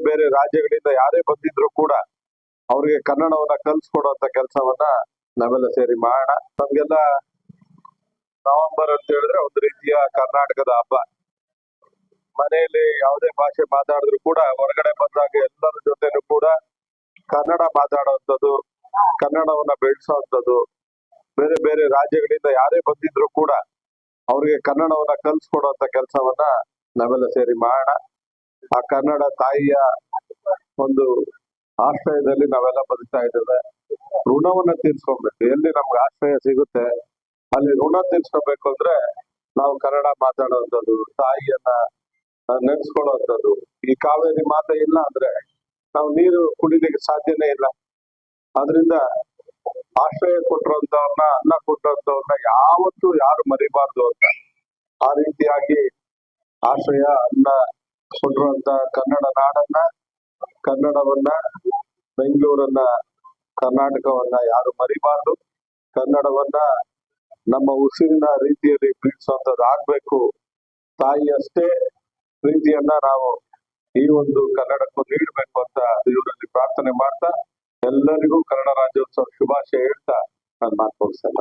ಬೇರೆ ರಾಜ್ಯಗಳಿಂದ ಯಾರೇ ಬಂದಿದ್ರು ಕೂಡ ಅವ್ರಿಗೆ ಕನ್ನಡವನ್ನ ಕಲ್ಸ್ಕೊಡುವಂತ ಕೆಲಸವನ್ನ ನಾವೆಲ್ಲ ಸೇರಿ ಮಾಡೋಣ. ನಮ್ಗೆಲ್ಲ ನವೆಂಬರ್ ಅಂತ ಹೇಳಿದ್ರೆ ಒಂದು ರೀತಿಯ ಕರ್ನಾಟಕದ ಹಬ್ಬ. ಮನೆಯಲ್ಲಿ ಯಾವುದೇ ಭಾಷೆ ಮಾತಾಡಿದ್ರು ಕೂಡ ಹೊರಗಡೆ ಬಂದಾಗ ಎಲ್ಲರ ಜೊತೆನೂ ಕೂಡ ಕನ್ನಡ ಮಾತಾಡುವಂಥದ್ದು, ಕನ್ನಡವನ್ನ ಬೆಳೆಸುವಂಥದ್ದು, ಬೇರೆ ಬೇರೆ ರಾಜ್ಯಗಳಿಂದ ಯಾರೇ ಬಂದಿದ್ರು ಕೂಡ ಅವ್ರಿಗೆ ಕನ್ನಡವನ್ನ ಕಲ್ಸ್ಕೊಡುವಂತ ಕೆಲಸವನ್ನ ನಾವೆಲ್ಲ ಸೇರಿ ಮಾಡೋಣ. ಆ ಕನ್ನಡ ತಾಯಿಯ ಒಂದು ಆಶ್ರಯದಲ್ಲಿ ನಾವೆಲ್ಲ ಬದುಕ್ತಾ ಇದ್ದೇವೆ. ಋಣವನ್ನ ತೀರ್ಸ್ಕೊಬೇಕು. ಎಲ್ಲಿ ನಮ್ಗೆ ಆಶ್ರಯ ಸಿಗುತ್ತೆ ಅಲ್ಲಿ ಋಣ ತೀರ್ಸ್ಕೊಬೇಕು ಅಂದ್ರೆ ನಾವು ಕನ್ನಡ ಮಾತಾಡುವಂಥದ್ದು, ತಾಯಿಯನ್ನ ನೆನೆಸ್ಕೊಳ್ಳುವಂಥದ್ದು. ಈ ಕಾವೇರಿ ಮಾತೆ ಇಲ್ಲ ಅಂದ್ರೆ ನಾವು ನೀರು ಕುಡಿಲಿಕ್ಕೆ ಸಾಧ್ಯನೇ ಇಲ್ಲ. ಆದ್ರಿಂದ ಆಶ್ರಯ ಕೊಟ್ಟಿರುವಂತವ್ರನ್ನ, ಅನ್ನ ಕೊಟ್ಟಿರುವಂತವ್ರನ್ನ ಯಾವತ್ತೂ ಯಾರು ಮರಿಬಾರ್ದು ಅಂತ ಆ ರೀತಿಯಾಗಿ ಆಶ್ರಯ ಅನ್ನ ಕೊಟ್ಟಿರುವಂತ ಕನ್ನಡ ನಾಡನ್ನ, ಕನ್ನಡವನ್ನ, ಬೆಂಗಳೂರನ್ನ, ಕರ್ನಾಟಕವನ್ನ ಯಾರು ಮರಿಬಾರ್ದು. ಕನ್ನಡವನ್ನ ನಮ್ಮ ಉಸಿರಿನ ರೀತಿಯಲ್ಲಿ ಪ್ರೀತಿಸುವಂತದ್ದು ಆಗ್ಬೇಕು. ತಾಯಿಯಷ್ಟೇ ಪ್ರೀತಿಯನ್ನ ನಾವು ಈ ಒಂದು ಕನ್ನಡಕ್ಕೂ ನೀಡಬೇಕು ಅಂತ ದೇವರಲ್ಲಿ ಪ್ರಾರ್ಥನೆ ಮಾಡ್ತಾ ಎಲ್ಲರಿಗೂ ಕನ್ನಡ ರಾಜ್ಯೋತ್ಸವ ಶುಭಾಶಯ ಹೇಳ್ತಾ ನಾನು ಮಾತು ಮುಗಿಸ್ತೇನೆ.